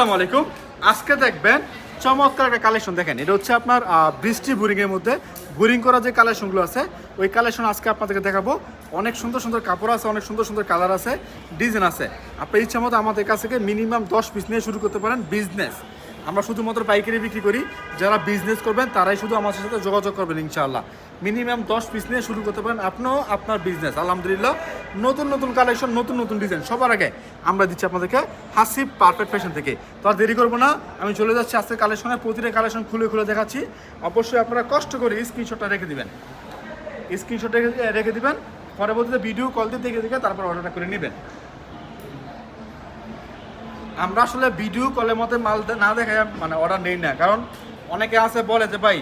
আসসালামু আলাইকুম। আজকে দেখবেন চমৎকার একটা কালেকশন। দেখেন, এটা হচ্ছে আপনার বৃষ্টি বোরিংয়ের মধ্যে বোরিং করা যে কালেকশনগুলো আছে, ওই কালেকশন আজকে আপনাদেরকে দেখাবো। অনেক সুন্দর সুন্দর কাপড় আছে, অনেক সুন্দর সুন্দর কালার আছে, ডিজাইন আছে। আপনার ইচ্ছা মতো আমাদের কাছ থেকে মিনিমাম 10 পিস নিয়ে শুরু করতে পারেন বিজনেস। আমরা শুধুমাত্র পাইকারি বিক্রি করি। যারা বিজনেস করবেন তারাই শুধু আমাদের সাথে যোগাযোগ করবেন ইনশাআল্লাহ। মিনিমাম 10 পিস নিয়ে শুরু করতে পারেন আপনিও আপনার বিজনেস। আলহামদুলিল্লাহ, নতুন নতুন কালেকশন, নতুন নতুন ডিজাইন সবার আগে আমরা দিচ্ছি আপনাদেরকে হাসিব পারফেক্ট ফ্যাশন থেকে। তো আর দেরি করবো না, আমি চলে যাচ্ছি আজকের কালেকশনে। প্রতিটা কালেকশন খুলে খুলে দেখাচ্ছি। অবশ্যই আপনারা কষ্ট করে স্ক্রিনশটটা রেখে দিবেন, স্ক্রিনশট রেখে দিবেন। পরবর্তীতে ভিডিও কল দিয়ে দেখে দেখে তারপর অর্ডারটা করে নেবেন। আমরা আসলে ভিডিও কলের মধ্যে মাল না দেখাই মানে অর্ডার নেই না, কারণ অনেকে আছে বলে যে ভাই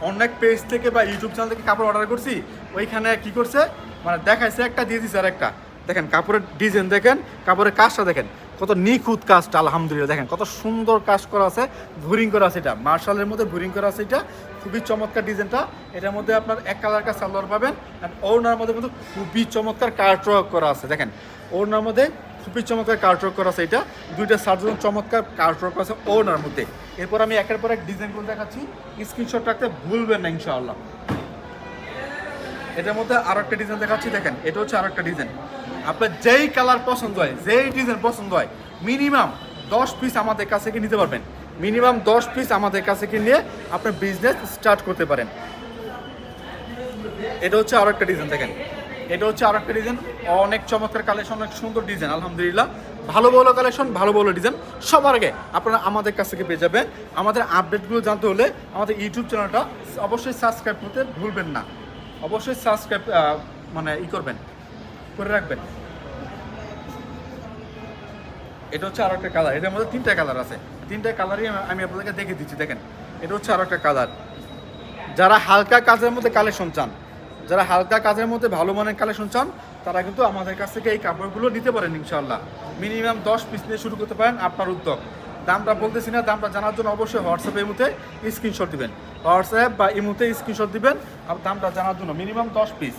অনেক পেজ থেকে বা ইউটিউব চ্যানেল থেকে কাপড় অর্ডার করছি, ওইখানে কি করছে মানে দেখাইছে একটা দিয়ে দিচ্ছে আর একটা। দেখেন কাপড়ের ডিজাইন দেখেন, কাপড়ের কাজটা দেখেন কত নিখুঁত কাজটা। আলহামদুলিল্লাহ, দেখেন কত সুন্দর কাজ করা আছে, ভুরিং করা আছে। এটা মার্শালের মধ্যে ভুরিং করা আছে, এটা খুবই চমৎকার ডিজাইনটা। এটার মধ্যে আপনার এক কালার কাজ সালোয়ার পাবেন। আর ওড়নার মধ্যে কিন্তু খুবই চমৎকার কার্টওয়ার্ক করা আছে। দেখেন ওড়নার মধ্যে খুবই চমৎকার কার্টওয়ার্ক করা আছে। এটা দুইটা সার্জন চমৎকার কার্টওয়ার্ক আছে ওড়নার মধ্যে। এরপর আমি একের পর এক ডিজাইনগুলো দেখাচ্ছি, স্ক্রিনশট রাখতে ভুলবেন না ইনশাআল্লাহ। এটার মধ্যে আরো একটা ডিজাইন দেখাচ্ছি, দেখেন এটা হচ্ছে আরো একটা ডিজাইন। আপনার যেই কালার পছন্দ হয়, যেই ডিজাইন পছন্দ হয়, মিনিমাম 10 পিস আমাদের কাছে কি নিতে পারবেন। মিনিমাম 10 পিস আমাদের কাছে কি নিয়ে আপনার বিজনেস স্টার্ট করতে পারেন। এটা হচ্ছে আরো একটা ডিজাইন, দেখেন এটা হচ্ছে আরো একটা ডিজাইন। অনেক চমৎকার কালেকশন, অনেক সুন্দর ডিজাইন। আলহামদুলিল্লাহ, ভালো ভালো কালেকশন, ভালো ভালো ডিজাইন সবার আগে আপনারা আমাদের কাছ থেকে পেয়ে যাবেন। আমাদের আপডেটগুলো জানতে হলে আমাদের ইউটিউব চ্যানেলটা অবশ্যই সাবস্ক্রাইব করতে ভুলবেন না। অবশ্যই সাবস্ক্রাইব মানে করবেন, করে রাখবেন। এটা হচ্ছে আরো একটা কালার। এটার মধ্যে 3টা কালার আছে, 3টা কালারই আমি আপনাদেরকে দেখে দিচ্ছি। দেখেন এটা হচ্ছে আরো একটা কালার। যারা হালকা কাজের মধ্যে কালেকশন চান, যারা হালকা কাজের মধ্যে ভালো মানের কালেকশন চান, তারা কিন্তু আমাদের কাছ থেকে এই কাপড়গুলো নিতে পারেন ইনশাআল্লাহ। মিনিমাম 10 পিস নিয়ে শুরু করতে পারেন, আপনার উদ্যোগ। দামটা বলতেছি না, দামটা জানার জন্য অবশ্যই হোয়াটসঅ্যাপে ইমুতে স্ক্রিনশট দিবেন, হোয়াটসঅ্যাপ বা ইমুতে স্ক্রিনশট দিবেন আর দামটা জানার জন্য। মিনিমাম 10 পিস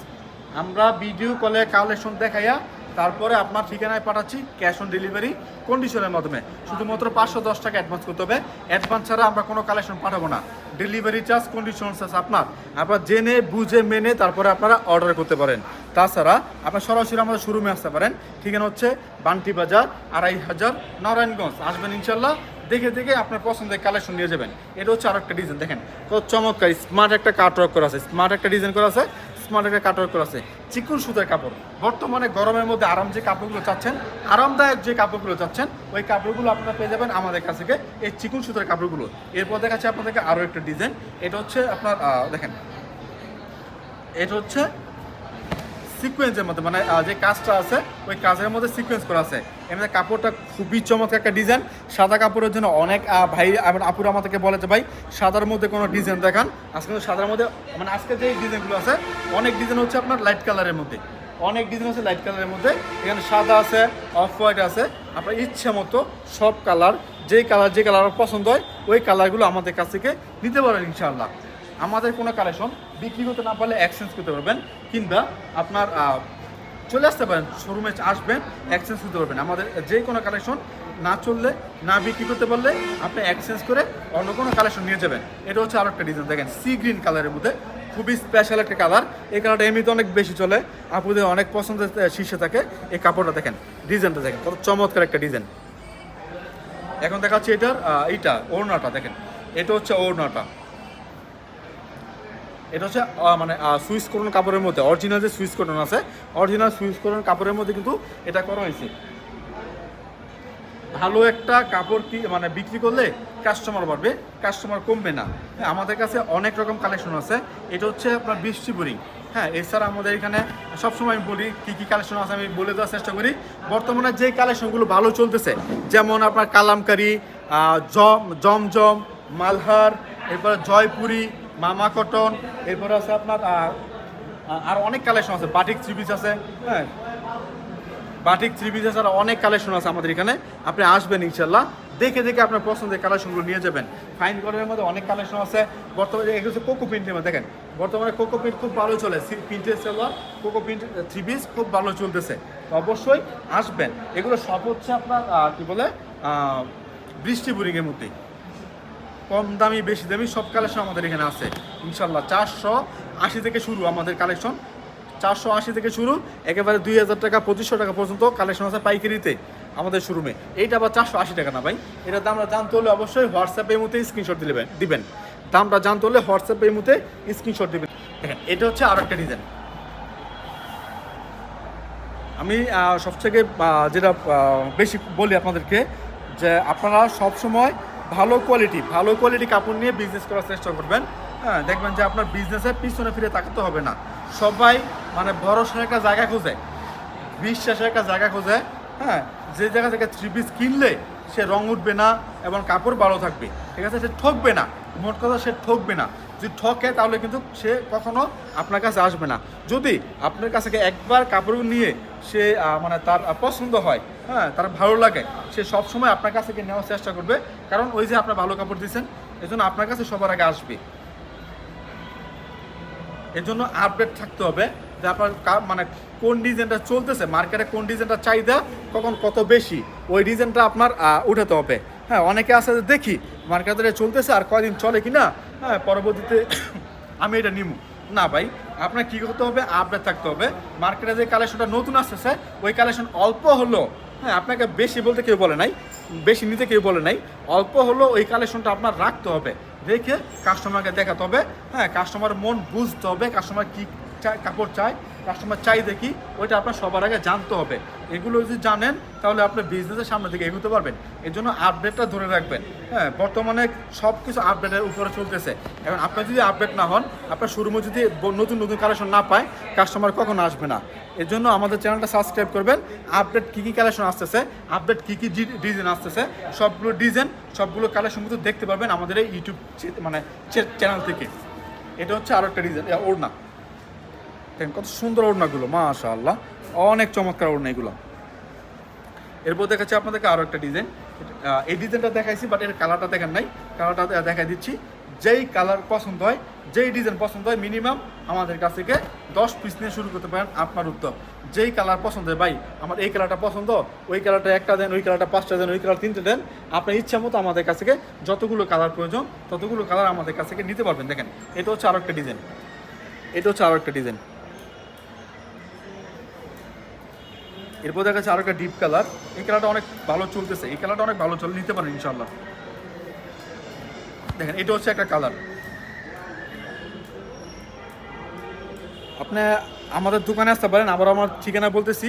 আমরা ভিডিও কলে কালেকশন দেখাইয়া তারপরে আপনার ঠিকানায় পাঠাচ্ছি ক্যাশ অন ডেলিভারি কন্ডিশনের মাধ্যমে। শুধুমাত্র 510 টাকা অ্যাডভান্স করতে হবে। অ্যাডভান্স ছাড়া আমরা কোনো কালেকশন পাঠাবো না। ডেলিভারি চার্জ কন্ডিশন চার্জ আপনার জেনে বুঝে মেনে তারপরে আপনারা অর্ডার করতে পারেন। তাছাড়া আপনার সরাসরি আমাদের শোরুমে আসতে পারেন। ঠিকানা হচ্ছে বান্টি বাজার 2500 নারায়ণগঞ্জ। আসবেন ইনশাল্লাহ, দেখে দেখে আপনার পছন্দের কালেকশন নিয়ে যাবেন। এটা হচ্ছে আরো একটা ডিজাইন, দেখেন কত চমৎকার স্মার্ট একটা কাটওয়ার্ক করা আছে, স্মার্ট একটা ডিজাইন করা আছে, স্মার্ট একটা কাটওয়ার্ক করা আছে। চিকন সুতার কাপড়। বর্তমানে গরমের মধ্যে আরাম যে কাপড়গুলো চাচ্ছেন, আরামদায়ক যে কাপড়গুলো চাচ্ছেন, ওই কাপড়গুলো আপনারা পেয়ে যাবেন আমাদের কাছ থেকে, এই চিকন সুতার কাপড়গুলো। এরপর দেখাচ্ছি আপনাদেরকে আরও একটা ডিজাইন। এটা হচ্ছে আপনার দেখেন এটা হচ্ছে সিকোয়েন্সের মধ্যে, মানে যে কাজটা আছে ওই কাজের মধ্যে সিকোয়েন্স করা আছে। এমনি কাপড়টা খুবই চমৎকার একটা ডিজাইন। সাদা কাপড়ের জন্য অনেক ভাই আপুরা আমাদেরকে বলে যে ভাই সাদার মধ্যে কোনো ডিজাইন দেখান। আজকে কিন্তু সাদার মধ্যে মানে আজকে যে ডিজাইনগুলো আছে, অনেক ডিজাইন হচ্ছে আপনার লাইট কালারের মধ্যে, অনেক ডিজাইন আছে লাইট কালারের মধ্যে। এখানে সাদা আছে, অফ হোয়াইট আছে। আপনার ইচ্ছে মতো সব কালার, যে কালার পছন্দ হয় ওই কালারগুলো আমাদের কাছ থেকে নিতে পারেন ইনশাআল্লাহ। আমাদের কোনো কালেকশন বিক্রি করতে না পারলে এক্সচেঞ্জ করতে পারবেন, কিংবা আপনার চলে আসতে পারেন, শোরুমে আসবেন, এক্সচেঞ্জ করতে পারবেন। আমাদের যে কোনো কালেকশন না চললে, না বিক্রি করতে পারলে আপনি এক্সচেঞ্জ করে অন্য কোনো কালেকশন নিয়ে যাবেন। এটা হচ্ছে আরও একটা ডিজাইন, দেখেন সি গ্রিন কালারের মধ্যে, খুবই স্পেশাল একটা কালার। এই কালারটা এমনিতে অনেক বেশি চলে, আপুদের অনেক পছন্দের শীর্ষে থাকে। এই কাপড়টা দেখেন, ডিজাইনটা দেখেন কত চমৎকার একটা ডিজাইন। এখন দেখাচ্ছি এটার এইটা ওড়নাটা দেখেন, এটা হচ্ছে ওড়নাটা। এটা হচ্ছে মানে সুইস কটন কাপড়ের মধ্যে, অরিজিনাল যে সুইস কটন আছে, অরিজিনাল সুইস কটন কাপড়ের মধ্যে কিন্তু এটা করা হয়েছে। ভালো একটা কাপড় কি মানে বিক্রি করলে কাস্টমার বাড়বে, কাস্টমার কমবে না। হ্যাঁ, আমাদের কাছে অনেক রকম কালেকশন আছে। এটা হচ্ছে আপনার বৃষ্টি বোরিং। হ্যাঁ, এছাড়া আমাদের এখানে সবসময় আমি বলি কী কী কালেকশন আছে, আমি বলে দেওয়ার চেষ্টা করি। বর্তমানে যে কালেকশনগুলো ভালো চলতেছে, যেমন আপনার কালামকারি, জমজম, মালহার, এরপরে জয়পুরি, মামা কটন, এরপরে আছে আপনার আর অনেক কালেকশন আছে, বাটিক থ্রি পিস আছে। হ্যাঁ, বাটিক থ্রি পিস আছে, আর অনেক কালেকশন আছে আমাদের এখানে। আপনি আসবেন ইনশাল্লাহ, দেখে দেখে আপনার পছন্দের কালেকশনগুলো নিয়ে যাবেন। ফাইন কটনের মধ্যে অনেক কালেকশন আছে। বর্তমানে এগুলো হচ্ছে কোকো প্রিন্টের মধ্যে, দেখেন বর্তমানে কোকো প্রিন্ট খুব ভালো চলে, প্রিন্টের salwar, cocoa print three piece খুব ভালো চলতেছে। তো অবশ্যই আসবেন। এগুলো সব হচ্ছে আপনার কি বলে বৃষ্টি বোরিংয়ের মধ্যে কম দামি বেশি দামি সব কালেকশন আমাদের এখানে আছে ইনশাল্লাহ। 480 থেকে শুরু আমাদের কালেকশন, 480 থেকে শুরু, একেবারে 2000 টাকা 2500 টাকা পর্যন্ত কালেকশন আছে পাইকারিতে আমাদের শোরুমে। এইটা আবার 480 টাকা না ভাই, এটার দামটা জানতে হলে অবশ্যই হোয়াটসঅ্যাপে এই মুহূর্তে স্ক্রিনশট দিবেন। দামটা জানতে হলে হোয়াটসঅ্যাপে এই মুহূর্তে স্ক্রিনশট দিবেন। দেখেন এটা হচ্ছে আরও একটা ডিজাইন। আমি সবথেকে যেটা বেশি বলি আপনাদেরকে যে আপনারা সবসময় ভালো কোয়ালিটি কাপড় নিয়ে বিজনেস করার চেষ্টা করবেন। হ্যাঁ, দেখবেন যে আপনার বিজনেসের পিছনে ফিরে তাকাতে হবে না। সবাই মানে ভরসার একটা জায়গা খোঁজে, বিশ্বাসের একটা জায়গা খোঁজে। হ্যাঁ, যে জায়গা থেকে 3 পিস কিনলে সে রং উঠবে না এবং কাপড় ভালো থাকবে, ঠিক আছে, সে ঠকবে না। মোট কথা সে ঠকবে না। যদি ঠকে তাহলে কিন্তু সে কখনো আপনার কাছে আসবে না। যদি আপনার কাছে একবার কাপড় নিয়ে সে মানে তার পছন্দ হয়, হ্যাঁ, তার ভালো লাগে, সে সবসময় আপনার কাছ থেকে নেওয়ার চেষ্টা করবে। কারণ ওই যে আপনার ভালো কাপড় দিয়েছেন, এজন্য আপনার কাছে সবার আগে আসবে। এর জন্য আপডেট থাকতে হবে যে আপনার মানে কোন ডিজাইনটা চলতেছে মার্কেটে, কোন ডিজাইনটা চাহিদা কখন কত বেশি, ওই ডিজাইনটা আপনার উঠাতে হবে। হ্যাঁ, অনেকে আছে দেখি মার্কেটে চলতেছে আর কয়দিন চলে কি না, হ্যাঁ, পরবর্তীতে আমি এটা নিব না। ভাই, আপনার কী করতে হবে, আপডেট থাকতে হবে। মার্কেটে যে কালেকশনটা নতুন আসতেছে ওই কালেকশন অল্প হলো, হ্যাঁ, আপনাকে বেশি বলতে কেউ বলে নাই, বেশি নিতে কেউ বলে নাই, অল্প হলো ওই কালেকশনটা আপনার রাখতে হবে, রেখে কাস্টমারকে দেখাতে হবে। হ্যাঁ, কাস্টমার মন বুঝতে হবে, কাস্টমার কী কাপড় চায়, কাস্টমার চাহিদা কি, ওইটা আপনার সবার আগে জানতে হবে। এগুলো যদি জানেন তাহলে আপনি বিজনেসের সামনে দিকে এগোতে পারবেন। এর জন্য আপডেটটা ধরে রাখবেন। হ্যাঁ, বর্তমানে সব কিছু আপডেটের উপরে চলতেছে। এখন আপনি যদি আপডেট না হন, আপনার শোরুমে যদি নতুন কালেকশন না পায়, কাস্টমার কখনো আসবে না। এর জন্য আমাদের চ্যানেলটা সাবস্ক্রাইব করবেন। আপডেট কী কালেকশন আসতেছে, আপডেট কী ডিজাইন আসতেছে, সবগুলো ডিজাইন সবগুলো কালেকশন কিন্তু দেখতে পারবেন আমাদের এই ইউটিউব মানে চ্যানেল থেকে। এটা হচ্ছে আরও একটা ডিজাইন, ওড়না। দেখেন কত সুন্দর ওড়নাগুলো, মাশাআল্লাহ, অনেক চমৎকার ওড়না এগুলো। এরপর দেখাচ্ছি আপনাদেরকে আরও একটা ডিজাইন। এই ডিজাইনটা দেখাইছি, বাট এর কালারটা দেখেন নাই, কালারটা দেখাই দিচ্ছি। যেই কালার পছন্দ হয়, যেই ডিজাইন পছন্দ হয়, মিনিমাম আমাদের কাছ থেকে 10 পিস নিয়ে শুরু করতে পারেন। আপনার উদ্যোগ, যেই কালার পছন্দ হয়, ভাই আমার এই কালারটা পছন্দ, ওই কালারটা একটা দেন, ওই কালারটা 5টা দেন, ওই কালার 3টে দেন, আপনার ইচ্ছা মতো আমাদের কাছ থেকে যতগুলো কালার প্রয়োজন ততগুলো কালার আমাদের কাছ থেকে নিতে পারবেন। দেখেন এটা হচ্ছে আরও একটা ডিজাইন, এটা হচ্ছে আরও একটা ডিজাইন। এরপর দেখা যাচ্ছে আরও একটা ডিপ কালার। এই কালারটা অনেক ভালো চলতেছে, এই কালারটা অনেক ভালো চলে, নিতে পারেন ইনশাল্লাহ। দেখেন এটা হচ্ছে একটা কালার। আপনি আমাদের দোকানে আসতে পারেন, আবার আমার ঠিকানা বলতেছি,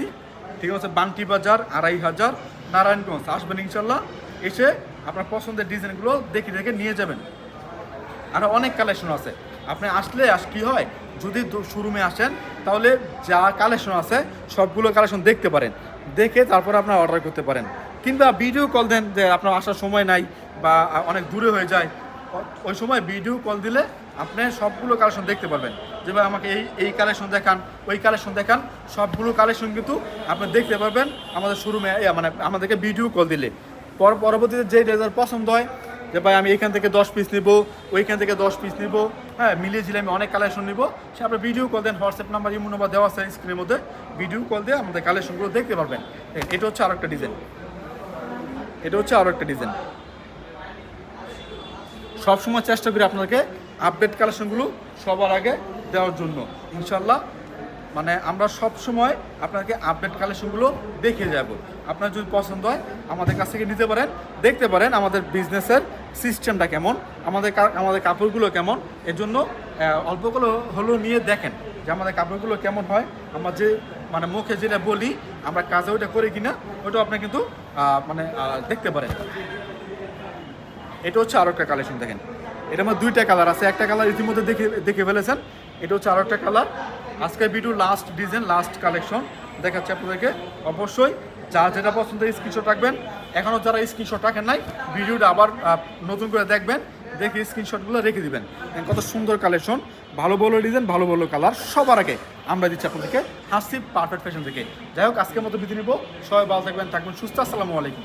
ঠিক আছে, বান্টি বাজার 2500 নারায়ণগঞ্জ। আসবেন ইনশাল্লাহ, এসে আপনার পছন্দের ডিজাইনগুলো দেখে নিয়ে যাবেন। আর অনেক কালেকশন আছে, আপনি আসলে কী হয়, যদি শোরুমে আসেন তাহলে যা কালেকশন আছে সবগুলো কালেকশন দেখতে পারেন, দেখে তারপর আপনার অর্ডার করতে পারেন। কিংবা ভিডিও কল দেন যে আপনার আসার সময় নাই বা অনেক দূরে হয়ে যায়, ওই সময় ভিডিও কল দিলে আপনি সবগুলো কালেকশন দেখতে পারবেন। যেভাবে আমাকে এই কালেকশন দেখান, ওই কালেকশন দেখান, সবগুলো কালেকশন কিন্তু আপনি দেখতে পারবেন আমাদের শোরুমে, মানে আমাদেরকে ভিডিও কল দিলে। পরবর্তীতে যে ডিজাইন পছন্দ হয়, যে ভাই আমি এইখান থেকে 10 পিস নিব, ওইখান থেকে 10 পিস নিব, হ্যাঁ, মিলিয়ে ঝিলে আমি অনেক কালেকশন নিব, সে আপনার ভিডিও কল দেন, হোয়াটসঅ্যাপ নাম্বার, ইমো নাম্বার দেওয়া আছে স্ক্রিনের মধ্যে, ভিডিও কল দিয়ে আমাদের কালেকশনগুলো দেখতে পারবেন। এটা হচ্ছে আরও একটা ডিজাইন, এটা হচ্ছে আরও একটা ডিজাইন। সবসময় চেষ্টা করি আপনাদেরকে আপডেট কালেকশনগুলো সবার আগে দেওয়ার জন্য ইনশাল্লাহ। মানে আমরা সব সময় আপনাকে আপডেট কালেকশনগুলো দেখে যাব। আপনার যদি পছন্দ হয় আমাদের কাছ থেকে নিতে পারেন, দেখতে পারেন আমাদের বিজনেসের সিস্টেমটা কেমন, আমাদের কাপড়গুলো কেমন। এর জন্য অল্পগুলো হলেও নিয়ে দেখেন যে আমাদের কাপড়গুলো কেমন হয়। আমরা যে মানে মুখে যেটা বলি আমরা কাজে ওইটা করি কিনা, ওটাও আপনি কিন্তু মানে দেখতে পারেন। এটা হচ্ছে আরও একটা কালেকশন। দেখেন এটার মধ্যে 2টা কালার আছে, একটা কালার ইতিমধ্যে দেখে ফেলেছেন, এটা হচ্ছে আরও একটা কালার। আজকের video last design, last collection দেখাচ্ছি আপনাদেরকে। অবশ্যই যার যেটা পছন্দ স্ক্রিনশট রাখবেন। এখনও যারা স্ক্রিনশট রাখেন নাই, ভিডিওটা আবার নতুন করে দেখবেন, দেখে স্ক্রিনশটগুলো রেখে দিবেন। কত সুন্দর কালেকশন, ভালো ভালো ডিজাইন, ভালো ভালো কালার সবার আগে আমরা দিচ্ছি আপনাদেরকে হাসিব পারফেক্ট ফ্যাশন থেকে। যাই হোক, আজকের মতো বিদায় নিব। সবাই ভালো থাকবেন সুস্থ। আসসালামু আলাইকুম।